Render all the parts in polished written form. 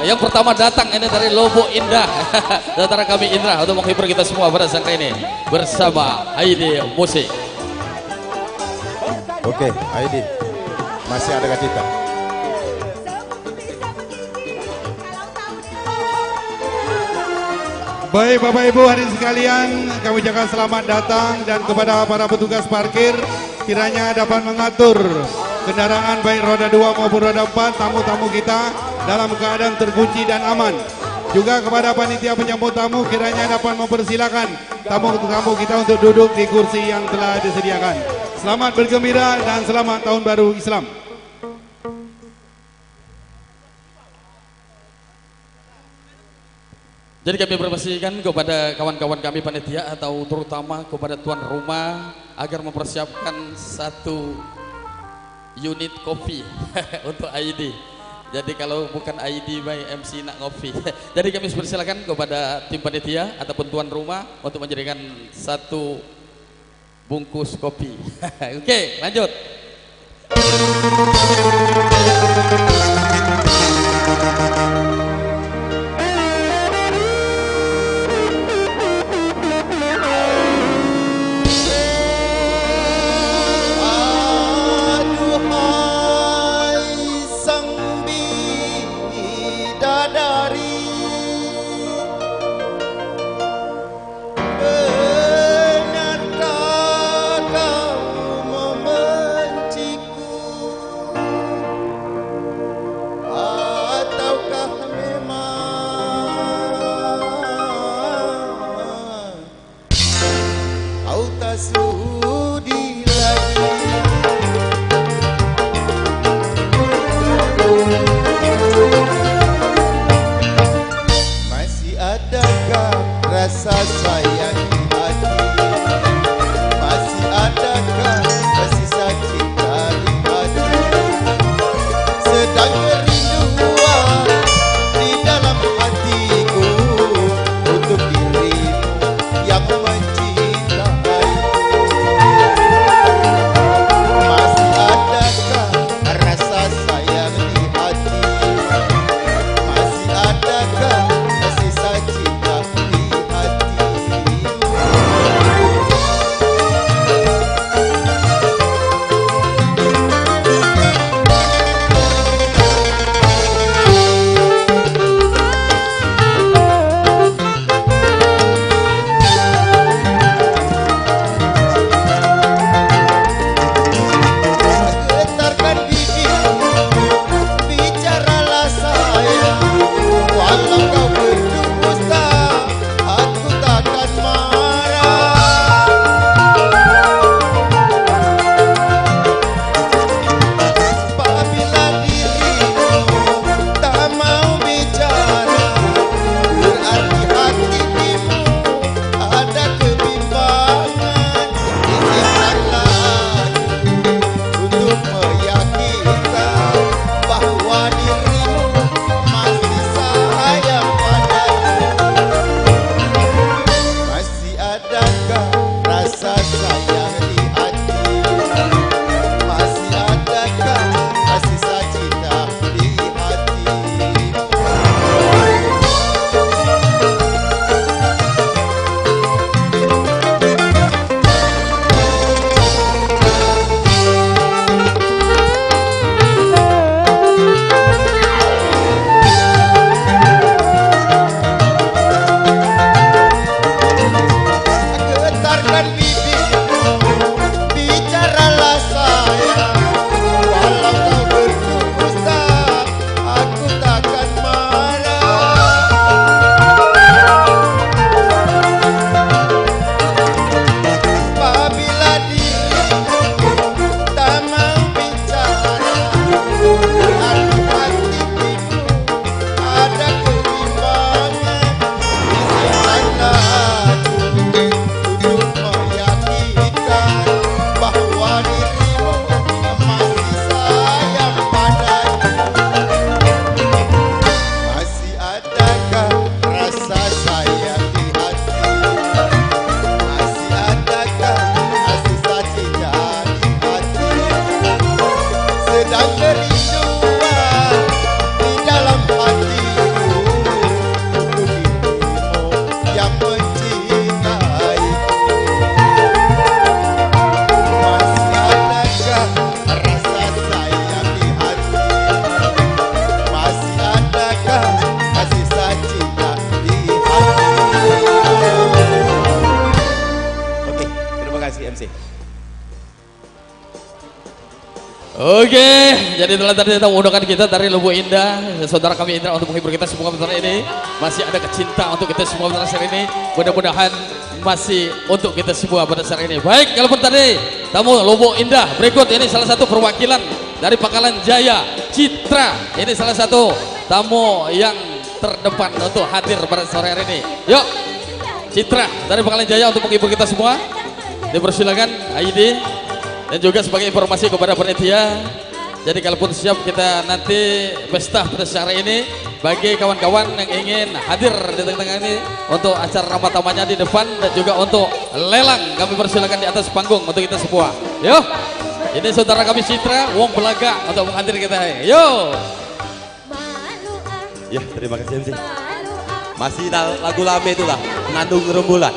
Yang pertama datang ini dari Lombok Indah. Saudara kami Indra untuk menghibur kita semua pada saat ini bersama Aidi Musik. Oke, Aidi masih ada kita. Baik Bapak Ibu hadirin sekalian, kami ucapkan selamat datang dan kepada para petugas parkir kiranya dapat mengatur kendaraan baik roda 2 maupun roda 4 tamu-tamu kita dalam keadaan terkunci dan aman. Juga kepada panitia penyambut tamu kiranya dapat mempersilakan tamu-tamu kita untuk duduk di kursi yang telah disediakan. Selamat bergembira dan selamat Tahun Baru Islam. Jadi kami permasikan kepada kawan-kawan kami panitia atau terutama kepada tuan rumah agar mempersiapkan satu unit kopi untuk ID. Jadi kalau bukan ID by MC nak ngopi. Jadi kami persilakan kepada tim panitia ataupun tuan rumah untuk menjadikan satu bungkus kopi. Oke, lanjut. Oke, jadi telah tadi mengundangkan kita dari Lubuk Indah, saudara kami Indra untuk menghibur kita semua bentar ini. Masih ada kecinta untuk kita semua pada saat ini. Mudah-mudahan masih untuk kita semua pada saat ini. Baik, kalau tadi tamu Lubuk Indah, berikut ini salah satu perwakilan dari Pangkalan Jaya, Citra. Ini salah satu tamu yang terdepan untuk hadir pada sore hari ini. Yuk, Citra dari Pangkalan Jaya untuk menghibur kita semua. Dipersilakan Aidi. Dan juga sebagai informasi kepada panitia, jadi kalaupun siap kita nanti pesta pada sore ini bagi kawan-kawan yang ingin hadir di tengah-tengah ini untuk acara ramah tamanya di depan dan juga untuk lelang kami persilakan di atas panggung untuk kita semua. Yo, ini saudara kami Citra Wong Belaga untuk menghadir kita. Yo. Ya, terima kasih MC. Masih lagu lama itulah, Nandung Rembulan.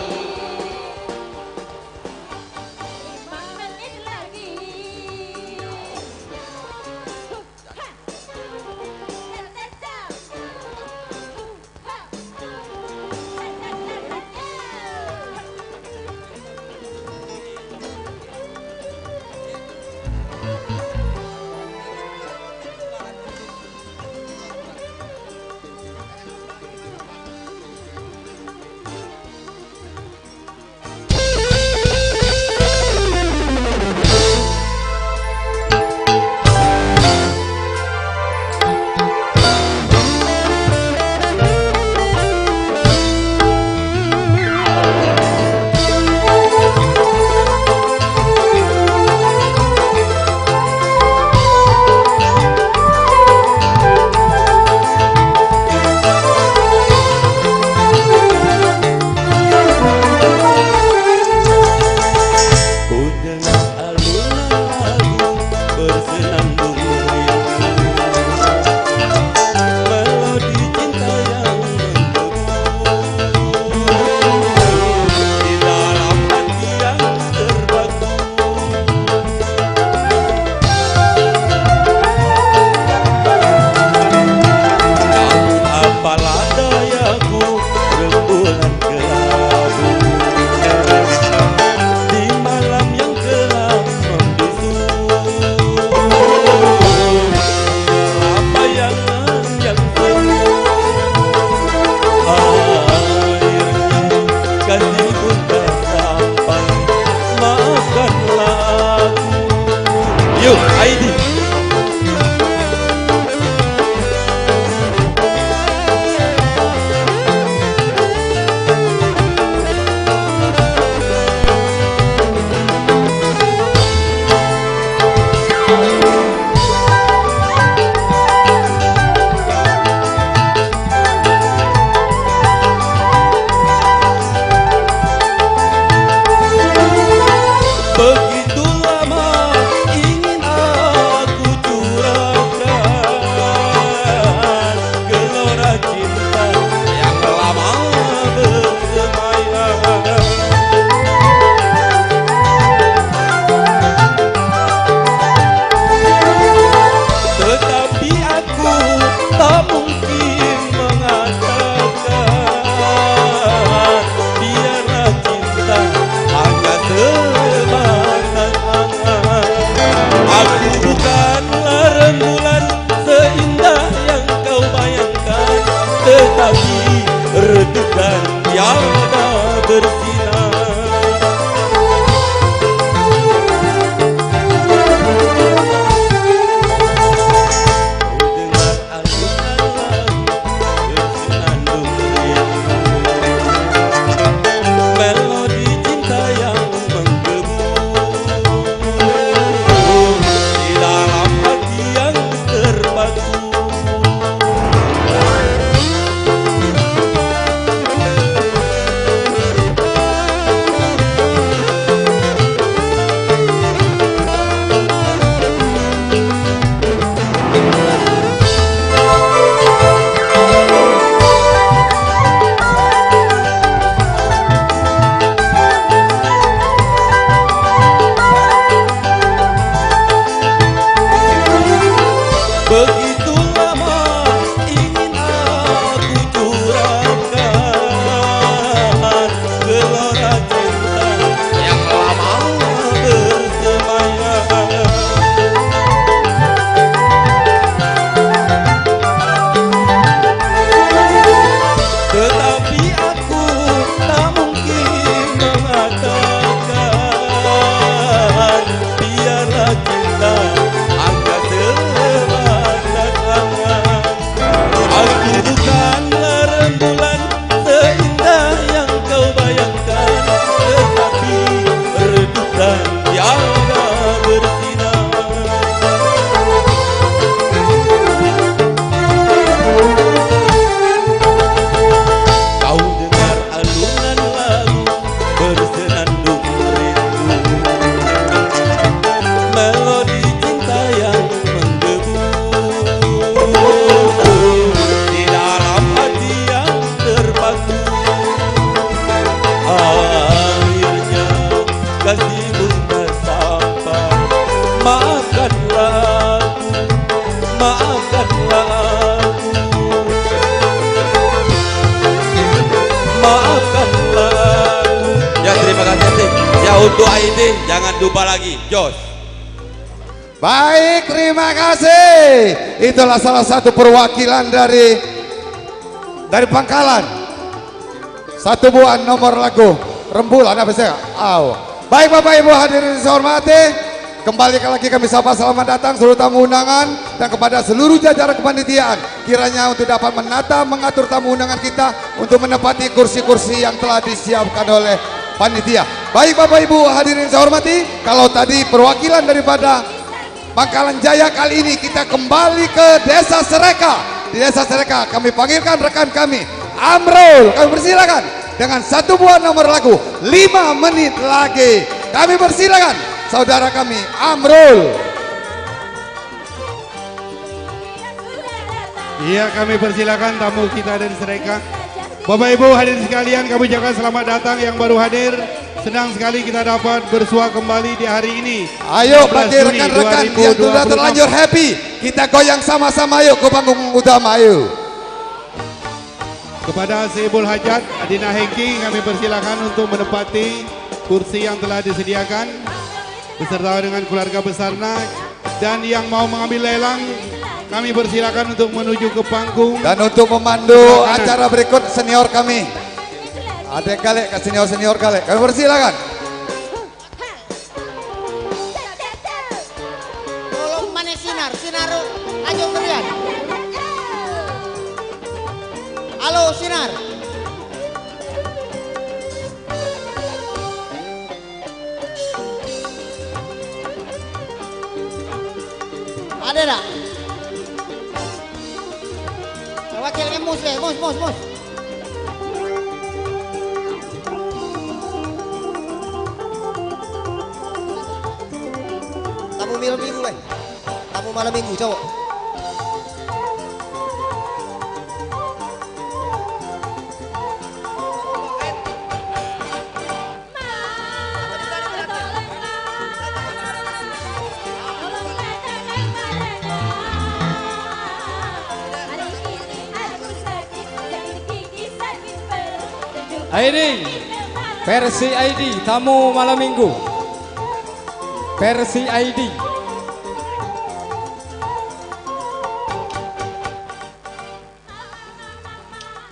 untuk ID, jangan lupa lagi, Jos. Baik, terima kasih. Itulah salah satu perwakilan dari Pangkalan. Satu buah nomor lagu Rembulan apa sih? Baik Bapak Ibu hadirin saya hormati, kembali lagi kami sapa selamat datang seluruh tamu undangan dan kepada seluruh jajaran kepanitiaan, kiranya untuk dapat menata mengatur tamu undangan kita untuk menempati kursi-kursi yang telah disiapkan oleh panitia. Baik Bapak Ibu hadirin saya hormati, kalau tadi perwakilan daripada Pangkalan Jaya, kali ini kita kembali ke Desa Sereka. Di Desa Sereka kami panggilkan rekan kami Amrul, kami persilakan dengan satu buah nomor lagu 5 menit lagi. Kami persilakan saudara kami Amrul. Iya, kami persilakan tamu kita dari Sereka. Bapak Ibu hadirin sekalian, kami ucapkan selamat datang yang baru hadir. Senang sekali kita dapat bersua kembali di hari ini. Ayo bagi rekan-rekan yang sudah terlanjur happy, kita goyang sama-sama yuk ke panggung utama yuk. Kepada Seibul Hajat, Adina Hengki, kami persilakan untuk menempati kursi yang telah disediakan beserta dengan keluarga besarnya, dan yang mau mengambil lelang kami persilakan untuk menuju ke panggung. Dan untuk memandu acara berikut senior kami, adek kali ke senior kali, kami persilakan. Tolong mana sinar ayo kalian. Halo sinar. Ada tak? Wakilnya mus. Tamu malam minggu lah. Tamu malam minggu cowok. ID versi ID tamu malam minggu versi ID.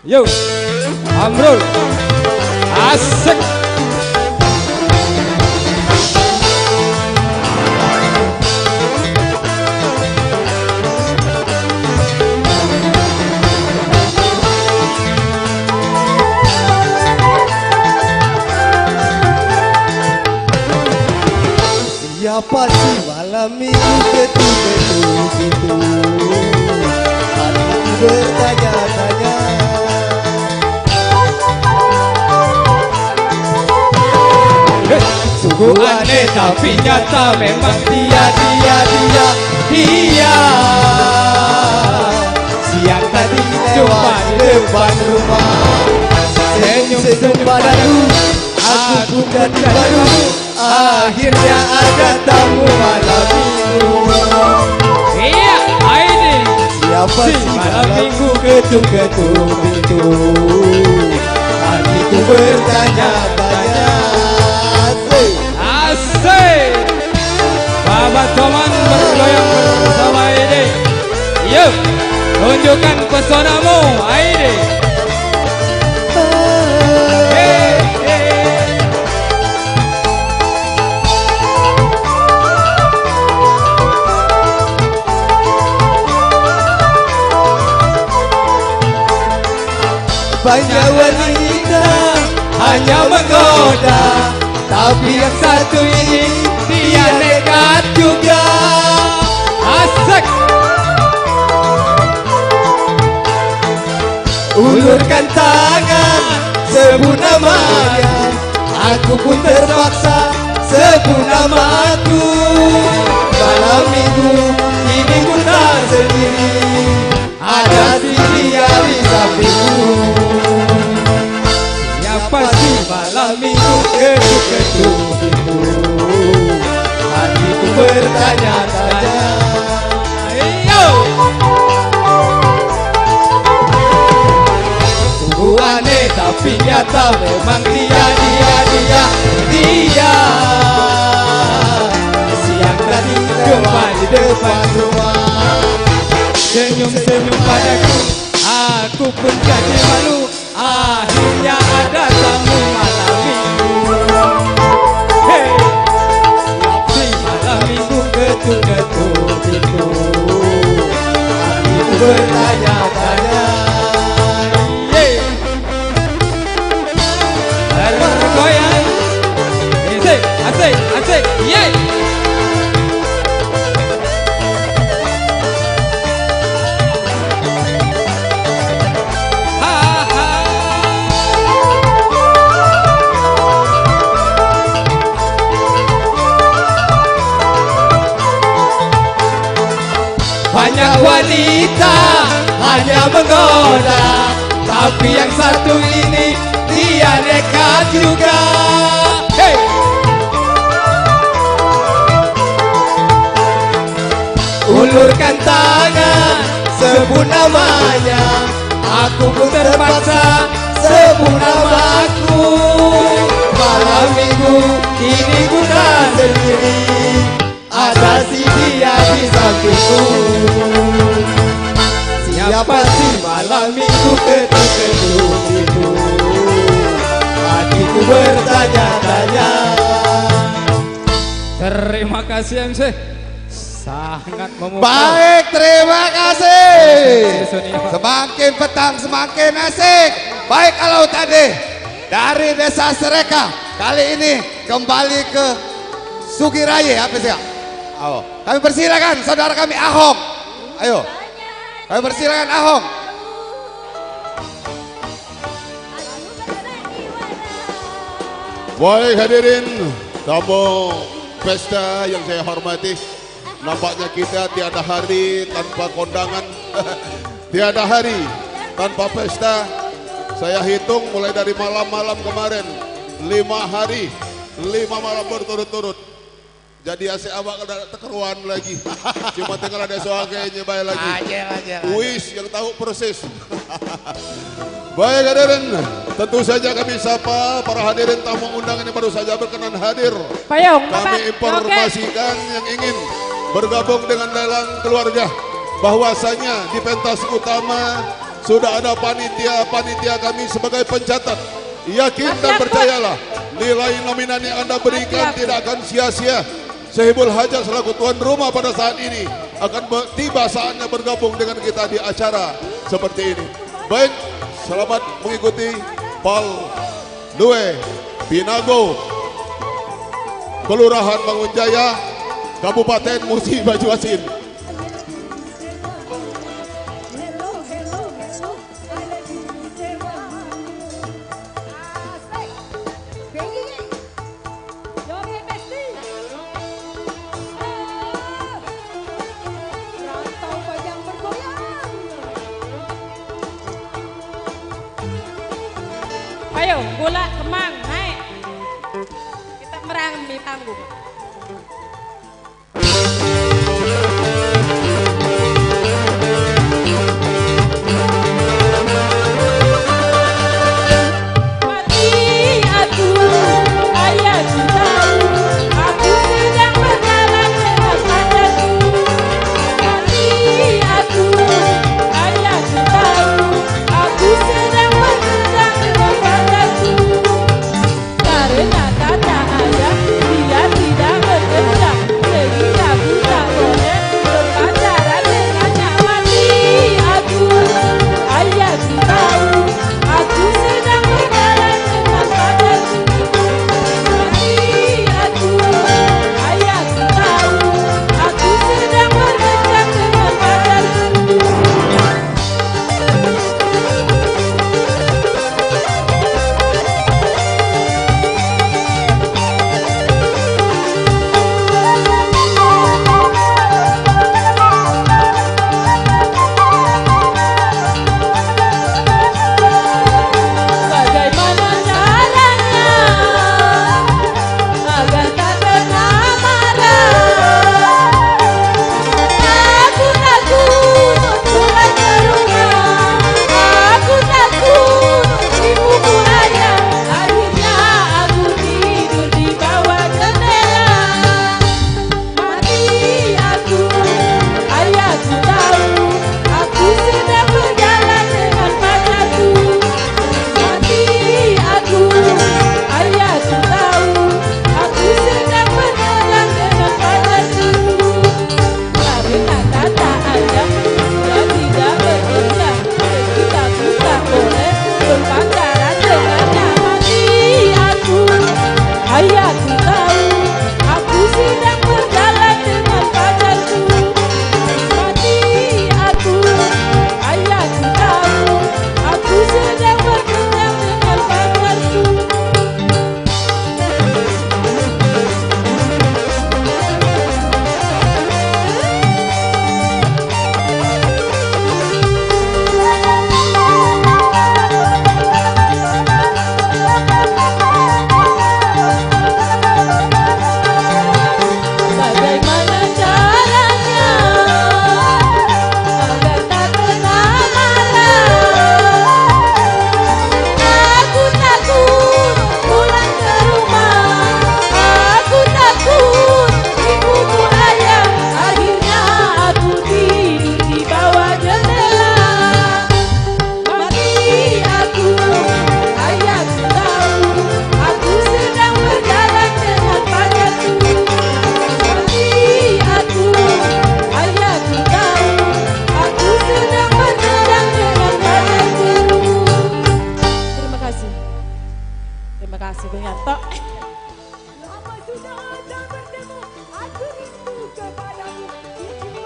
Yo Amrul asik. Siapa sih malam minggu ketuk-ketuk itu? Hatiku bertanya-tanya. Sungguh aneh tapi nyata memang dia. Siang tadi jumpa di depan rumah, senyum padaku, aku bukan baru. Akhirnya ada tamu malam minggu. Iya, ini Siapa sih malam minggu ketuk-ketuk pintu. Hatiku bertanya-tanya. Asik. Bapak Toman bergoyang bersama ini. Yuk, tunjukkan pesonamu, Aidi. Banyak wanita Hanya menggoda, tapi yang satu ini dia nekat juga. Asik. ulurkan tangan, sebut namanya. Aku pun terpaksa sebut namaku. Malam minggu ini ku tak sendiri, ada si dia di sampingku. Siapa sih malam minggu ketuk-ketuk itu? Hatiku bertanya-tanya. Ayo. Sungguh aneh tapi nyata memang dia. ya dia. Siang tadi jumpa di depan rumah, senyum-senyum padaku, aku pun jadi malu. Akhirnya ada tamu malam minggu. Hey, si malam minggu ketuk-ketuk pintu, hatiku bertanya-tanya. Bergoyang, asik, asik, asik, yeay. Banyak wanita hanya menggoda, tapi yang satu ini dia nekat juga. Hey! Ulurkan tangan, sebut namanya, aku pun terpaksa sebut namaku. Malam minggu ini bukan sendiri, ada si dia di sampingku. Siapa si malam minggu ketuk-ketuk itu? Hatiku bertanya-tanya. Terima kasih MC, sangat memukau. Baik, terima kasih. Semakin petang semakin asik. Baik, kalau tadi dari Desa Sereka, kali ini kembali ke Sugiraya, apa sih? Oh, kami persilakan saudara kami Ahong. Ayo, kami persilakan Ahong. Baik hadirin tamu pesta yang saya hormati, nampaknya kita tiada hari tanpa kondangan, tiada hari tanpa pesta. Saya hitung mulai dari malam-malam kemarin, 5 hari, 5 malam berturut-turut. Jadi asik awak ada tekeruan lagi. Cuma tinggal ada soal kayaknya baik lagi. Wis yang tahu persis. Baik hadirin, tentu saja kami sapa para hadirin tamu undangan yang baru saja berkenan hadir. Payung, kami informasikan yang ingin bergabung dengan lelang keluarga, bahwasanya di pentas utama sudah ada panitia kami sebagai pencatat. Yakin dan percayalah, nilai nominan yang Anda berikan tidak akan sia-sia. Sehibul Hajat selaku tuan rumah pada saat ini akan tiba saatnya bergabung dengan kita di acara seperti ini. Baik, selamat mengikuti Pal Due Pinago, Kelurahan Bangunjaya, Kabupaten Musi Bajuasin. Ayo, gula kemang, naik. Kita merambi panggung. Karena tak ada dia tidak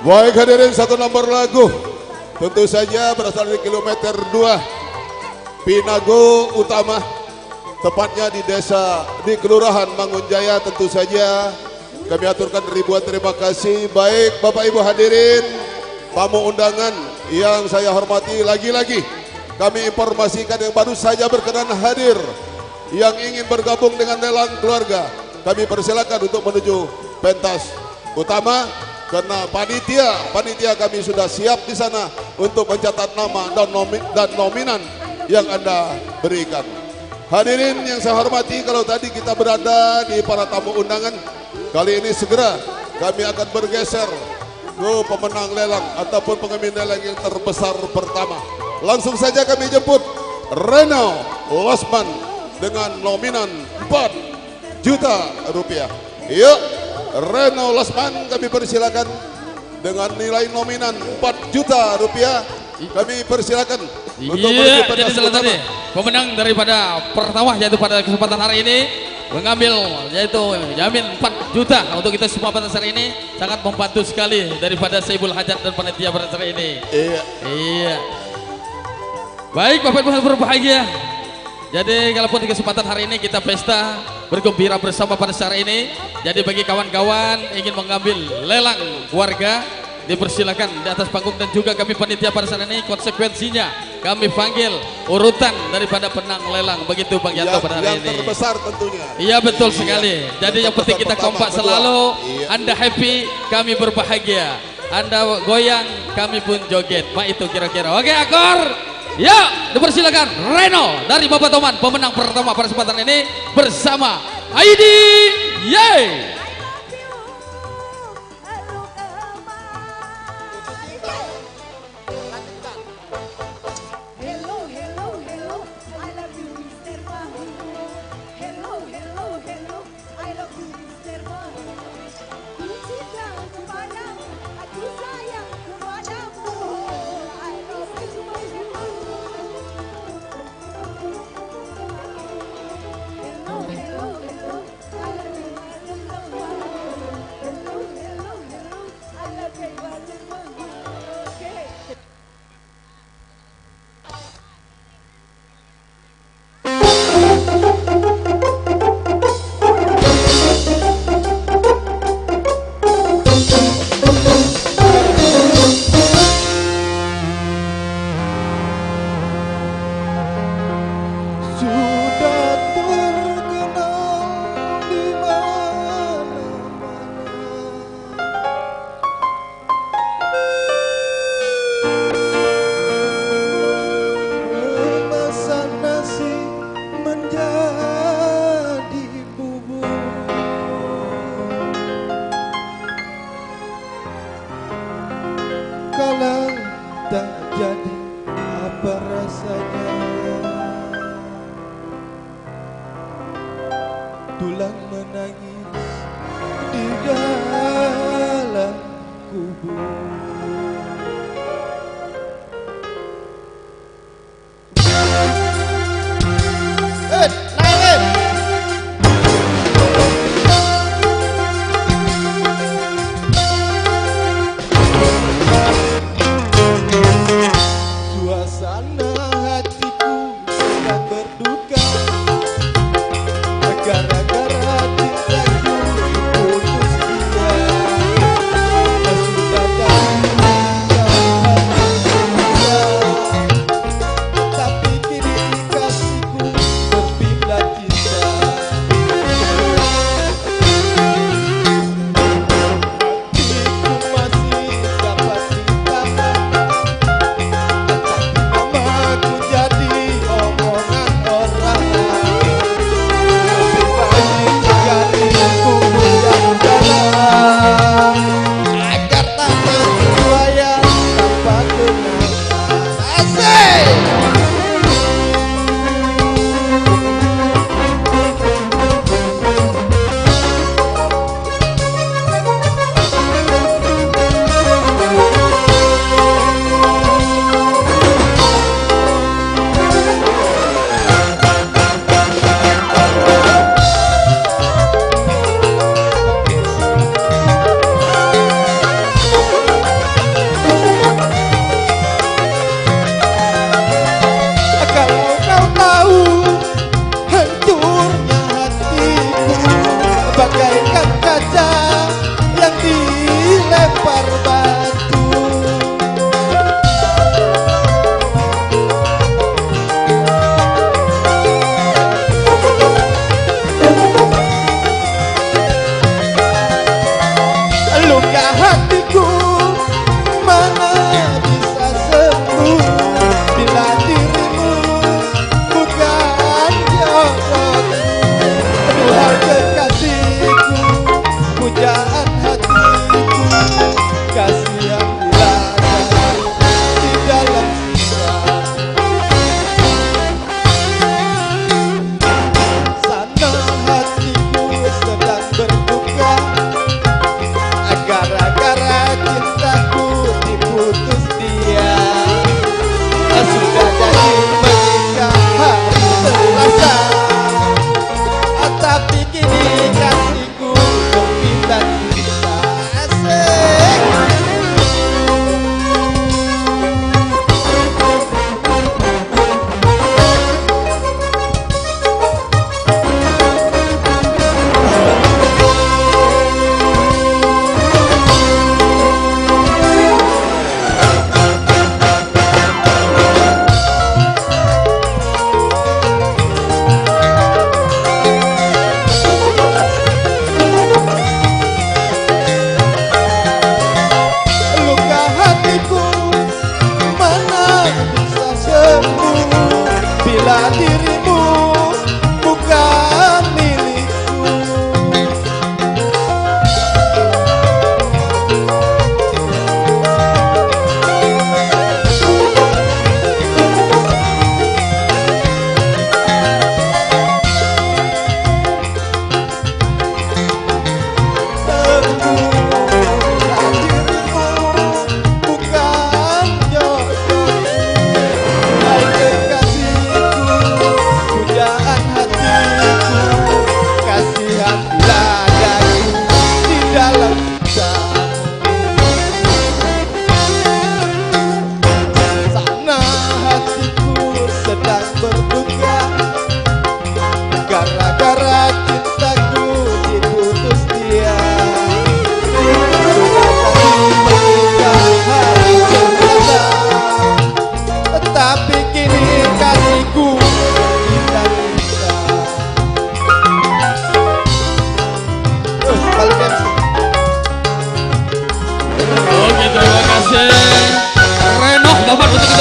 Baik hadirin, satu nomor lagu tentu saja berasal dari kilometer 2 Pinago Utama, tepatnya di desa di Kelurahan Mangunjaya. Tentu saja kami aturkan ribuan terima kasih. Baik Bapak Ibu hadirin, tamu undangan yang saya hormati, lagi-lagi kami informasikan yang baru saja berkenan hadir, yang ingin bergabung dengan lelang keluarga, kami persilakan untuk menuju pentas utama. Karena panitia kami sudah siap di sana untuk mencatat nama dan nominan yang Anda berikan. Hadirin yang saya hormati, kalau tadi kita berada di para tamu undangan, kali ini segera kami akan bergeser ke pemenang lelang ataupun pengemudi lelang yang terbesar pertama. Langsung saja kami jemput Reno Losman dengan nominan 4 juta rupiah. Yuk, Reno Losman kami persilakan dengan nilai nominan 4 juta rupiah. Kami persilakan untuk menuju pentas utama. Tadi pemenang daripada pertama yaitu pada kesempatan hari ini mengambil yaitu jamin 4 juta untuk kita semua pada hari ini, sangat membantu sekali daripada Saibul Hajat dan panitia pada hari ini. Iya. Baik Bapak Ibu berbahagia. Jadi kalaupun di kesempatan hari ini kita pesta bergembira bersama pada saat ini. Jadi bagi kawan-kawan ingin mengambil lelang warga, dipersilakan di atas panggung, dan juga kami panitia pada saat ini konsekuensinya kami panggil urutan daripada penang lelang, begitu Bang Yanto pada hari ini. Yang terbesar tentunya. Iya betul sekali. Jadi yang penting kita kompak selalu. Anda happy, kami berbahagia. Anda goyang, kami pun joget. Pak itu kira-kira. Oke akor. Ya, dipersilakan Reno dari Bapak Toman, pemenang pertama pada kesempatan ini bersama Aidi. Yeay. Kalau tak jadi apa rasanya, tulang menangis di dalam kubur. Suasana hatiku sedang berduka gara-gara cintaku putus dia. Sudah dari dirimu bukan milikku.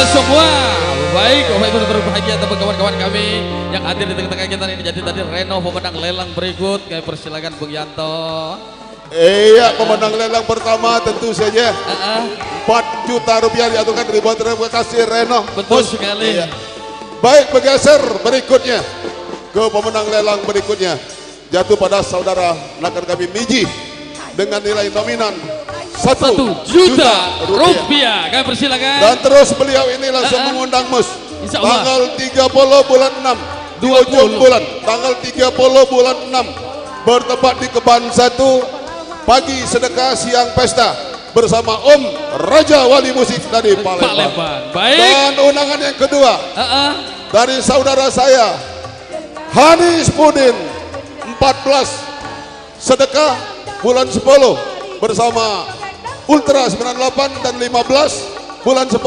Semua baik, Bapak Ibu berbahagia teman kawan-kawan kami yang hadir di tengah-tengah kita ini. Jadi tadi Reno pemenang lelang berikut, kami persilakan Bung Yanto. Iya, pemenang lelang pertama tentu saja 4 juta rupiah diaturkan. Terima kasih Reno. Betul sekali. Iya. Baik, bergeser berikutnya ke pemenang lelang berikutnya, jatuh pada saudara rekan kami Miji dengan nilai nominan 1 juta rupiah. Kami persilakan. Dan terus beliau ini langsung mengundang Mus tanggal 30 bulan 6 di ujung bulan, tanggal 30 bulan 6 bertempat di Keban 1, pagi sedekah siang pesta bersama Om Raja Wali Musik dari Palembang. Baik. Dan undangan yang kedua dari saudara saya Hanis Pudin, 14 sedekah bulan 10 bersama Ultra 98, dan 15 bulan 10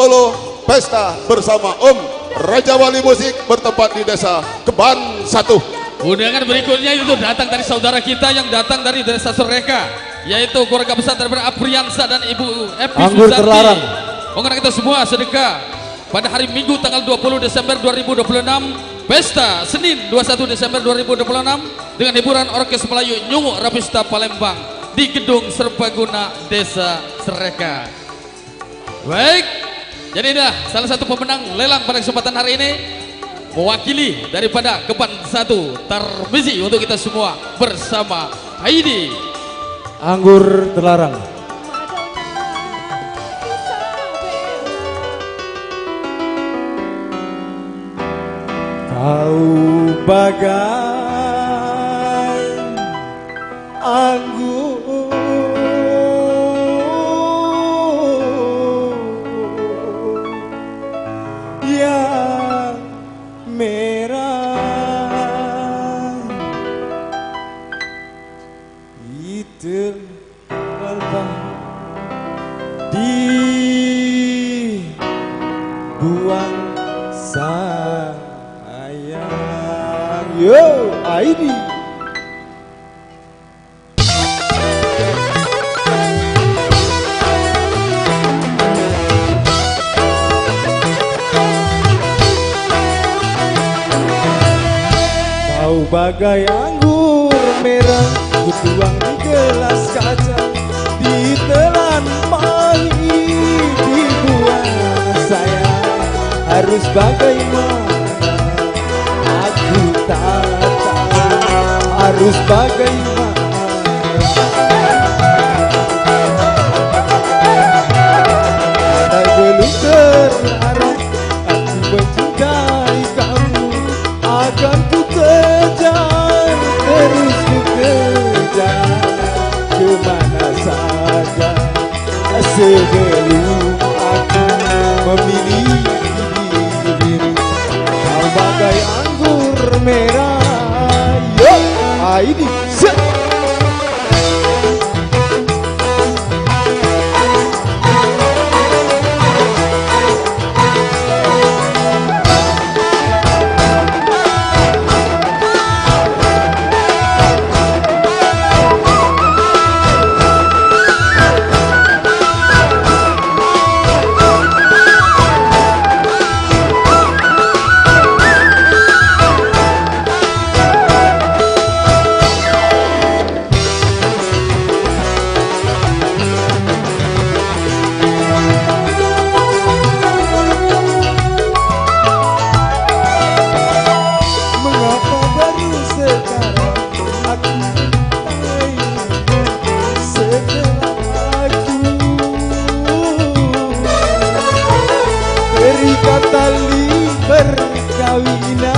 pesta bersama Om Raja Wali Musik bertempat di Desa Keban 1. Undangan berikutnya itu datang dari saudara kita yang datang dari Desa Sureka, yaitu keluarga besar daripada Apriansa dan Ibu Epi Suzanti. Pokoknya kita semua sedekah pada hari Minggu tanggal 20 Desember 2026, pesta Senin 21 Desember 2026 dengan hiburan Orkes Melayu Nyunguk Rapista Palembang di Gedung Serbaguna Desa Sereka. Baik, jadi inilah salah satu pemenang lelang pada kesempatan hari ini, mewakili daripada Keban 1 Tarmizi untuk kita semua bersama Heidi. Anggur terlarang. Kau bagai anggur yang merah, itu dibuang sayang. Yo, Aidi. Kau bagai anggur merah, kutuang di gelas kaca, ditelan pahit dibuang sayang. Harus bagaimana aku tak tahu, harus bagaimana. Andai belum terlarang aku mencintai kamu, akan ku kejar, terus ku kejar kemana saja sebelum aku memilih dirimu. Kau bagai anggur merah, yo, Aidi. hina.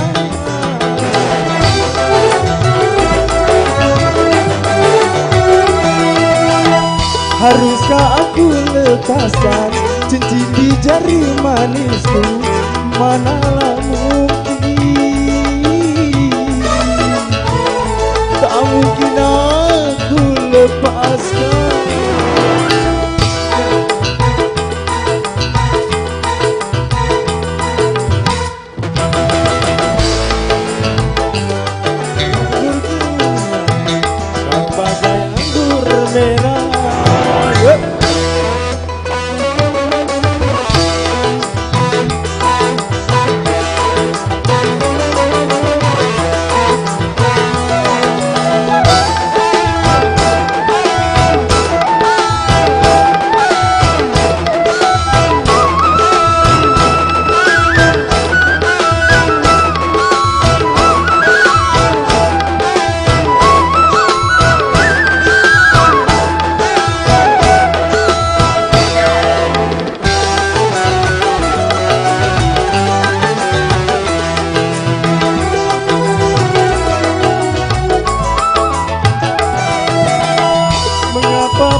Haruskah aku lepaskan cincin di jari manisku? Manalah mungkin, tak mungkin aku lepaskan. Kau bagai anggur merah.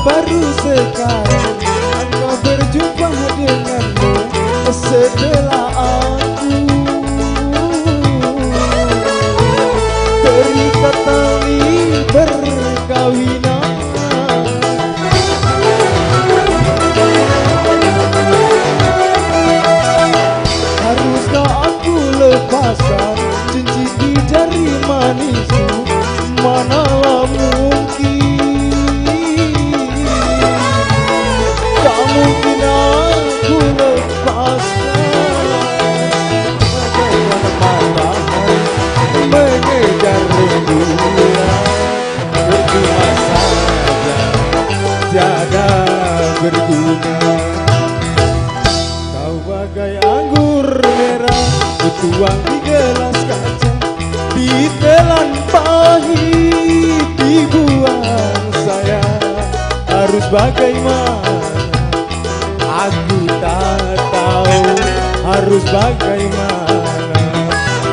Baru sekarang engkau berjumpa denganmu setelah aku terikat tali perkawinan. Haruskah aku lepaskan cincin di jari manisku? Manalah mungkin, mungkin aku lepaskan. Bagaimana matahari mengejar rembulan, percuma saja tiada berguna. Kau bagai anggur merah kutuang di gelas kaca, ditelan pahit dibuang saya. Harus bagaimana aku tak tahu, harus bagaimana.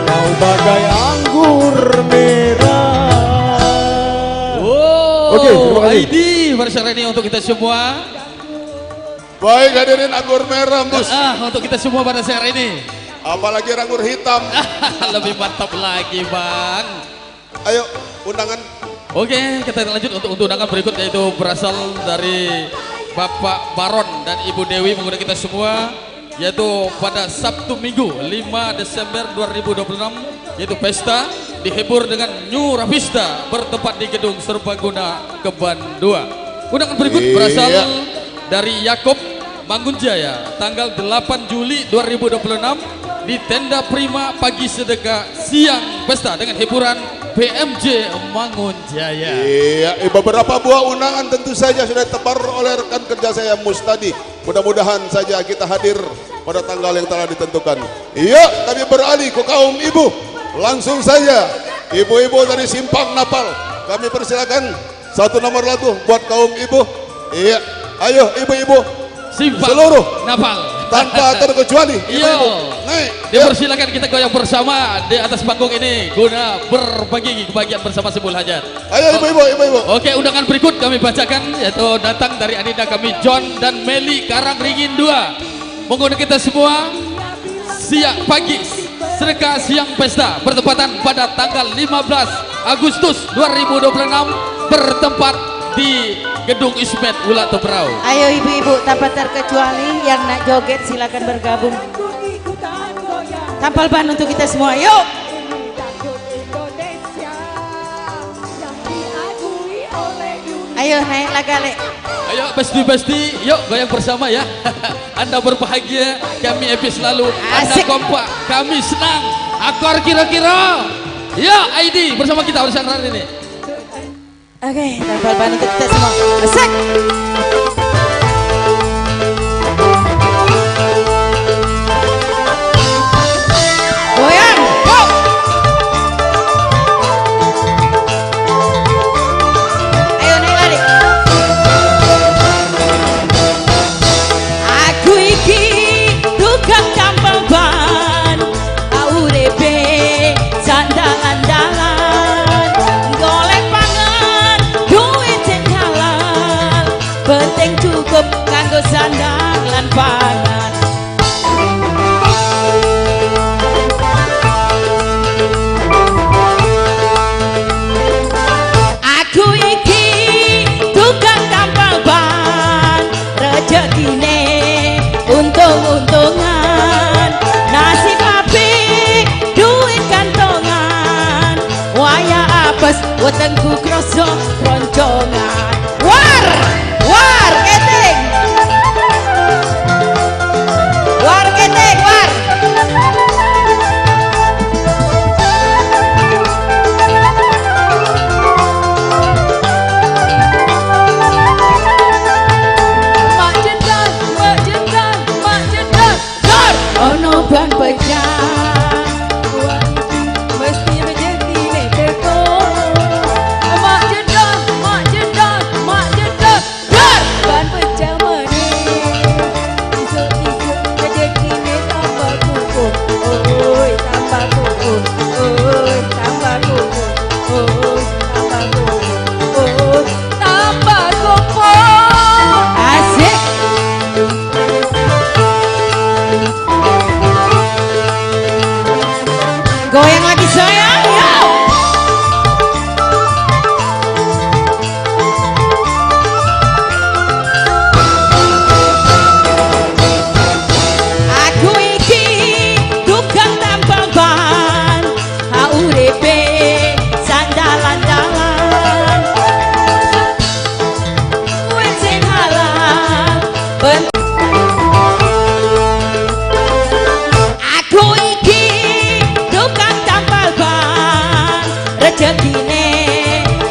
Kau bagai anggur merah. Oke, terima kasih. ID bersama ini untuk kita semua. Baik, hadirin anggur merah, Mus. Untuk kita semua pada siang ini. Apalagi anggur hitam. Lebih mantap lagi, Bang. Ayo, undangan. Oke, kita lanjut untuk undangan berikut, yaitu berasal dari Bapak Baron dan Ibu Dewi mengundang kita semua, yaitu pada Sabtu Minggu 5 Desember 2026, yaitu pesta dihibur dengan New Ravista bertempat di Gedung Serbaguna Keban 2. Undangan berikut berasal dari Yakob Mangunjaya tanggal 8 Juli 2026 di Tenda Prima pagi sedekah siang pesta dengan hiburan PMJ Mangunjaya. Iya, beberapa buah undangan tentu saja sudah tebar oleh rekan kerja saya Mustadi. Mudah-mudahan saja kita hadir pada tanggal yang telah ditentukan. Iya, kami beralih ke kaum ibu. Langsung saja, ibu-ibu dari Simpang Napal, kami persilakan satu nomor lagu buat kaum ibu. Iya, ayo ibu-ibu Simpang seluruh Napal tanpa terkecuali. Iya, naik. Dipersilakan kita goyang bersama di atas panggung ini guna berbagi kebahagiaan bersama Sebul Hajat. Ayo ibu-ibu. Oke, undangan berikut kami bacakan, yaitu datang dari Anida kami John dan Meli Karangringin 2. Mengundang kita semua siang pagi sedekah siang pesta bertepatan pada tanggal 15 Agustus 2026 bertempat di Gedung Ismet Ulat Tebrau. Ayo ibu-ibu tanpa terkecuali yang nak joget silakan bergabung. Tampal ban untuk kita semua, yuk. Ayo naik lagale. Ayo besti-besti, yuk goyang bersama ya. Anda berbahagia, kami happy selalu. Anda kompak, kami senang. Akor kira-kira. Ya, ID bersama kita urusan hari ini. Oke, tampal ban untuk kita semua. Asik. Goyang, go. Ayo naik lari. Aku iki tukang tambal ban, urip Goyang lagi sayang, ya. Aku iki tukang tambal ban, urip sandalan-dalan. Wes sing halal, aku iki tukang tambal ban, rezekine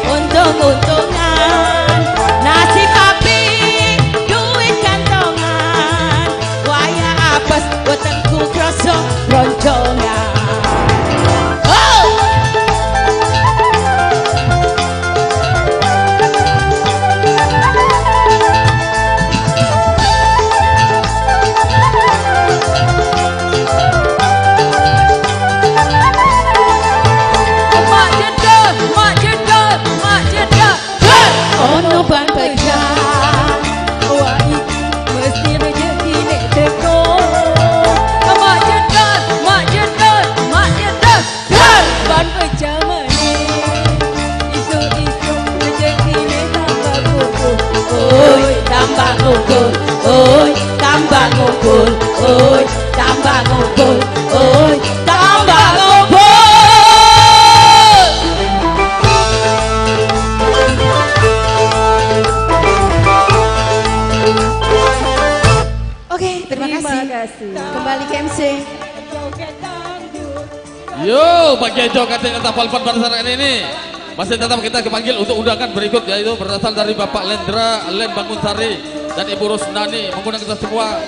untung-untungan, nasib apik duit kantongan, waya apes wetengku krasa roncongan. Ono ban pecah, wah iki mesti rezeki nek teko. Mak jedot, ban pecah meneh. Isu-isu rezeki nek tambah gugur, oi tambah gugur, oi tambah gugur, oi tambah gugur, oi tambah gugur. Oke, terima kasih. Kembali ke MC. Yo, bagian joget yang kita palpan pada saat ini masih tetap kita kepanggil untuk undangan berikut, yaitu berasal dari Bapak Lendra, Len Bangunsari dan Ibu Rosnani, mengundang kita semua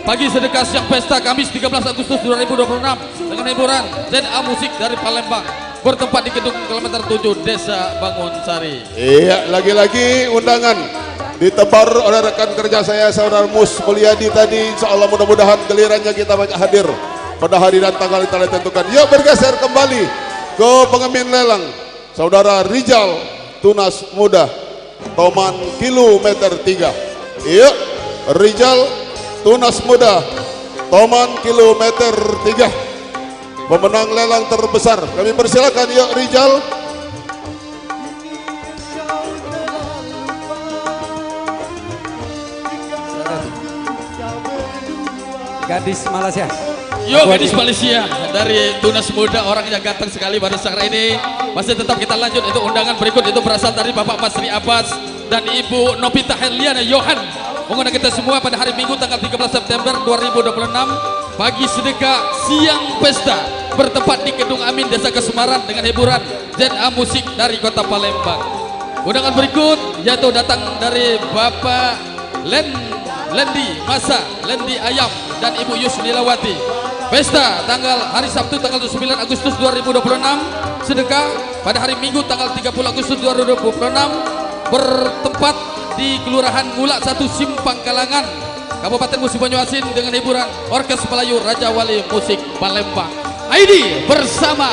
pagi sedekah siang pesta Kamis 13 Agustus 2026 dengan hiburan ZA Musik dari Palembang, bertempat di gedung kilometer 7 Desa Bangunsari. Iya, lagi-lagi undangan ditebar oleh rekan kerja saya Saudara Mus Mulyadi tadi. Insya Allah mudah-mudahan gelirannya kita banyak hadir pada hari dan tanggal yang telah ditentukan. Yuk bergeser kembali ke pengemin lelang Saudara Rijal Tunas Muda Toman kilometer 3. Yuk Rijal Tunas Muda Toman kilometer 3, pemenang lelang terbesar. Kami persilakan, yuk Rijal. Gadis Malaysia. Yo, gadis Malaysia dari Tunas Muda, orang yang ganteng sekali pada saat ini. Masih tetap kita lanjut, itu undangan berikut itu berasal dari Bapak Masri Abbas dan Ibu Novita Herliana Johan, mengundang kita semua pada hari Minggu tanggal 13 September 2026 pagi sedekah siang pesta, bertempat di Gedung Amin Desa Kesumaran dengan hiburan ZA Musik dari Kota Palembang. Undangan berikut yaitu datang dari Bapak Lendi Masa, Lendi Ayam dan Ibu Yusnilawati. Pesta tanggal hari Sabtu tanggal 9 Agustus 2026, sedekah pada hari Minggu tanggal 30 Agustus 2026, bertempat di Kelurahan Ngulak 1 Simpang Kalangan, Kabupaten Musi Banyuasin dengan hiburan Orkes Melayu Raja Wali Musik Palembang. ID bersama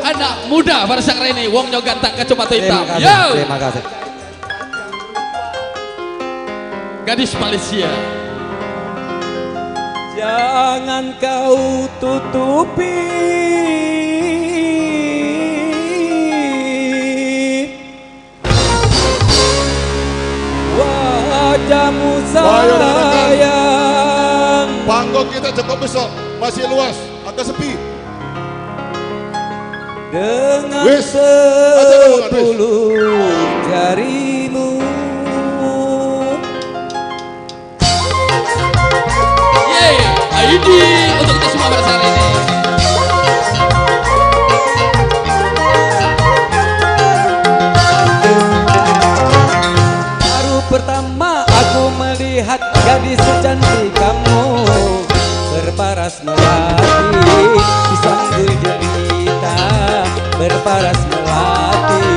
anak muda pada saat ini, Wong Nyogantang kacamata hitam. Terima kasih. Gadis Malaysia. Jangan kau tutupi wajahmu sayang. Panggung kita cukup besar, masih luas, agak sepi. Dengan Wis, sepuluh jarimu. ID untuk kita semua pada saat ini. Baru pertama aku melihat gadis secantik kamu, berparas melati disanggul jelita, berparas melati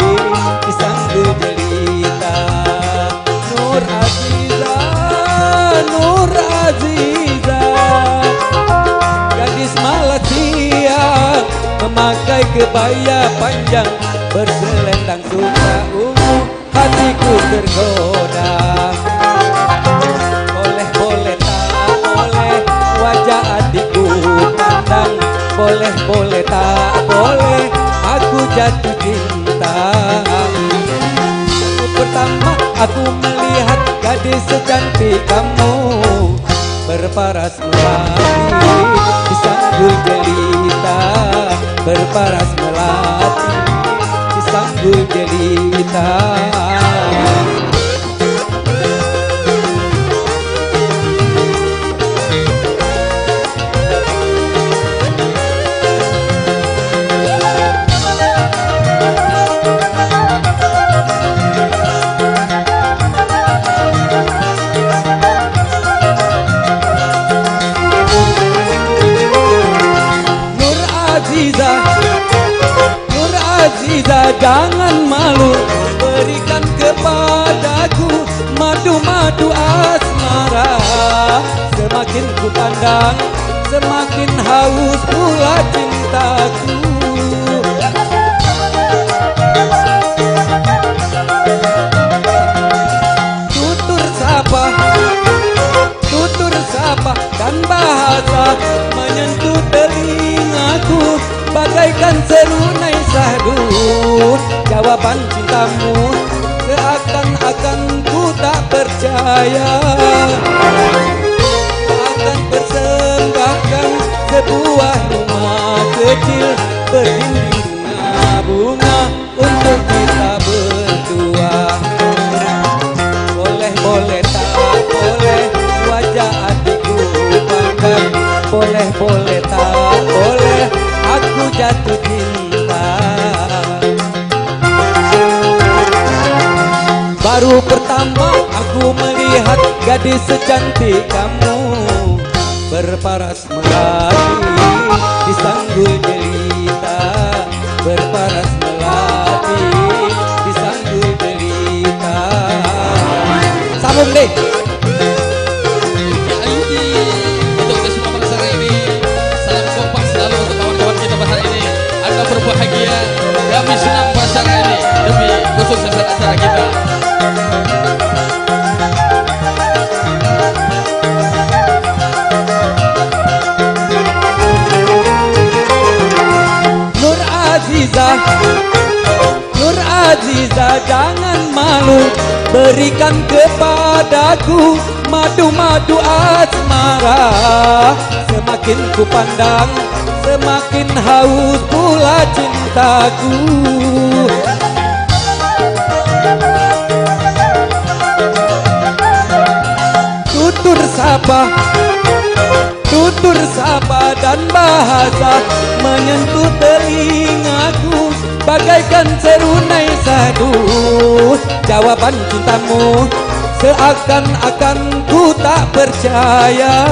disanggul jelita. Nur Aziza, Nur Aziza, gadis Malaysia, memakai kebaya panjang berselendang sutra ungu, hatiku tergoda. Boleh tak boleh wajah adikku pandang, Boleh boleh tak boleh aku jatuh cinta. Pertama aku melihat gadis secantik kamu, berparas melati di sanggul jelita, berparas melati di sanggul jelita. Nur Aziza, jangan malu, berikan kepadaku madu-madu asmara. Semakin ku pandang, semakin haus pula cintaku. Tutur sapa dan bahasa menyentuh telingaku, bagaikan serunai sahdu. Jawaban cintamu seakan-akan ku tak percaya. Akan persembahkan sebuah rumah kecil berdinding bunga untuk kita berdua. Boleh boleh tak boleh wajah adikku pandang, boleh boleh tak boleh aku jatuh cinta. Baru pertama aku melihat gadis secantik kamu, berparas melati di sanggul jelita, berparas melati di sanggul jelita. Sambung deh. Berbahagia, kami senang bersama ini demi kesuksesan acara kita. Nur Aziza, jangan malu, berikan kepadaku madu-madu asmara. Semakin ku pandang, semakin haus pula cintaku. Tutur sapa dan bahasa menyentuh telingaku, bagaikan serunai sadu. Jawaban cintamu seakan-akan ku tak percaya.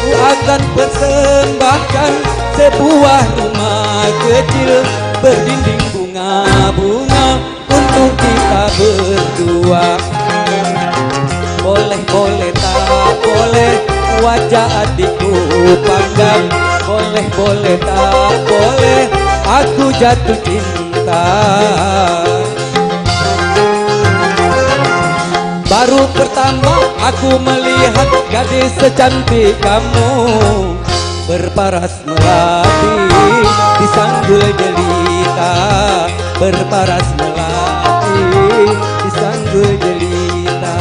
Ku akan persembahkan sebuah rumah kecil berdinding bunga-bunga untuk kita berdua. Boleh boleh tak boleh wajah adikku pandang, boleh boleh tak boleh aku jatuh cinta. Baru pertama aku melihat gadis secantik kamu, berparas melati di sanggul jelita, berparas melati di sanggul jelita,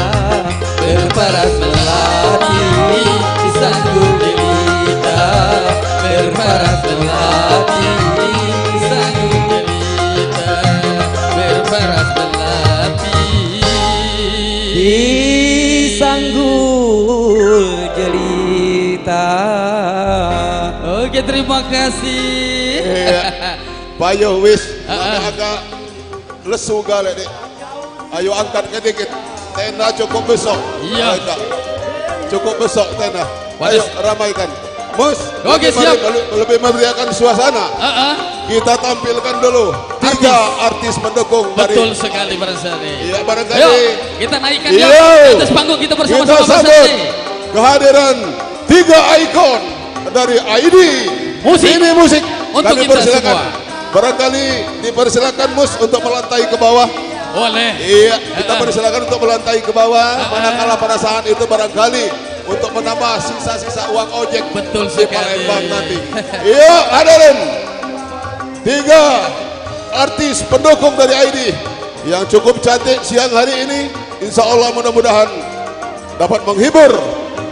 berparas melati di sanggul jelita, berparas melati di sanggul jelita, berparas melati di sanggul jelita. Oke, terima kasih. Payo wis, agak lesu gale dek. Ayo angkat dikit. Tenda cukup besok. Iya. Cukup besok tenda. Ayo ramaikan. Mus, oke, siap. Lebih memeriahkan suasana. Kita tampilkan dulu 3 artis pendukung. Betul sekali Pak Sari. Iya, barangkali. Ayo, kita naikkan dia atas panggung kita bersama-sama. Kita sambut kehadiran 3 ikon dari ID Musik. Ini musik untuk kami kita persilakan. semua. Barangkali dipersilakan Mus untuk melantai ke bawah. Boleh. Iya, kita persilakan untuk melantai ke bawah. Manakala pada saat itu barangkali untuk menambah sisa-sisa uang ojek Betul di sekali. Palembang nanti. Iya, hadirin 3 artis pendukung dari ID yang cukup cantik siang hari ini, insya Allah mudah-mudahan dapat menghibur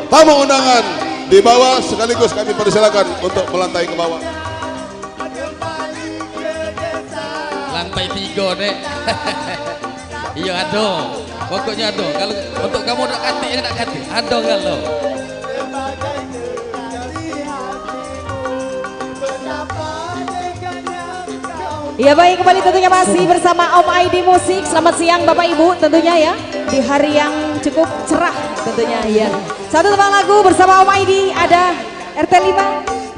tamu undangan di bawah, sekaligus kami persilakan untuk melantai ke bawah. Lantai 3 dek. Iya ado, pokoknya ado. Kalau untuk kamu nak kati, ado kalau. Ya baik, kembali tentunya masih bersama Om ID Musik. Selamat siang Bapak Ibu tentunya ya, di hari yang cukup cerah tentunya ya. Satu tebang lagu bersama Om ID, ada RT 5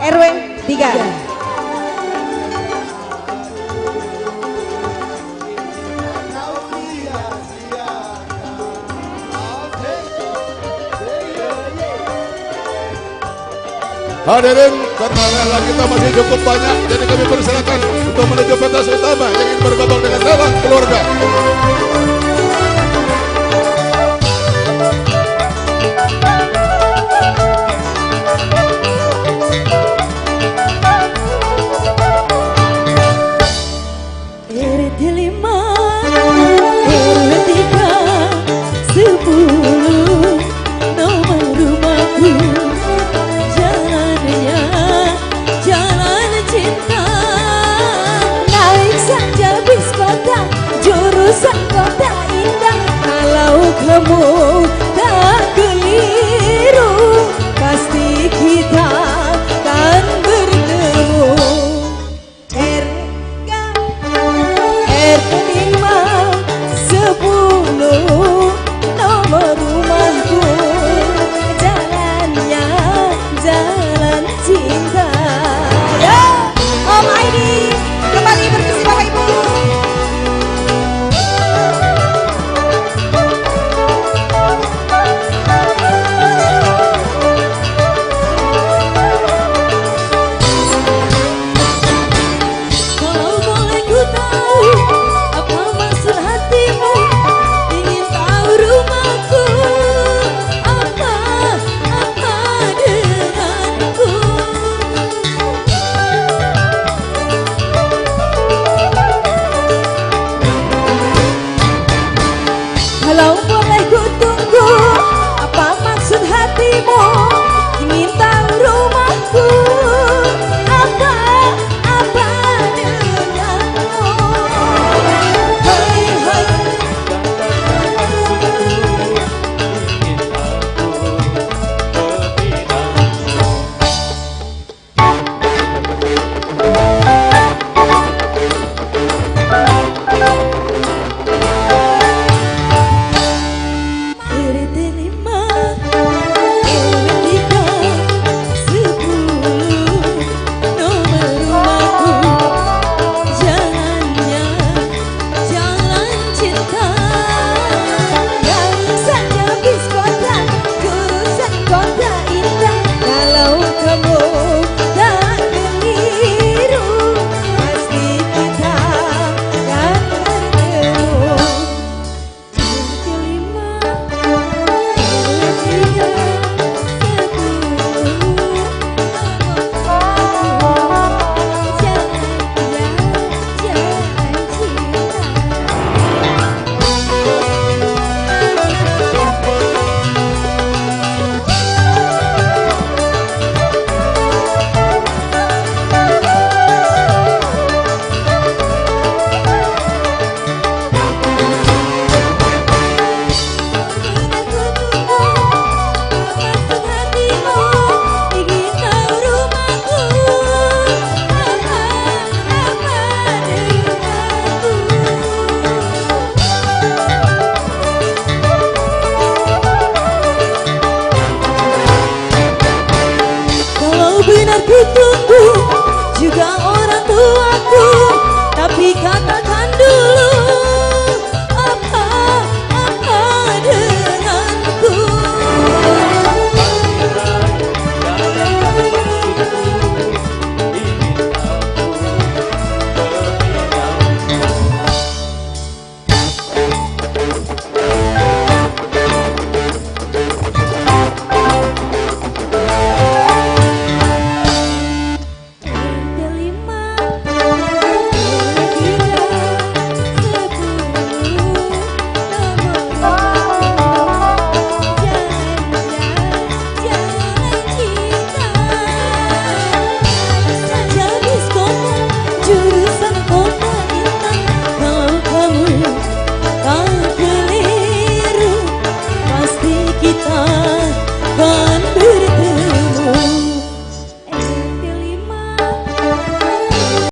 RW 3. Hadirin, karena rela kita masih cukup banyak, jadi kami persilakan untuk menuju pentas utama yang ingin bergabung dengan dalam keluarga.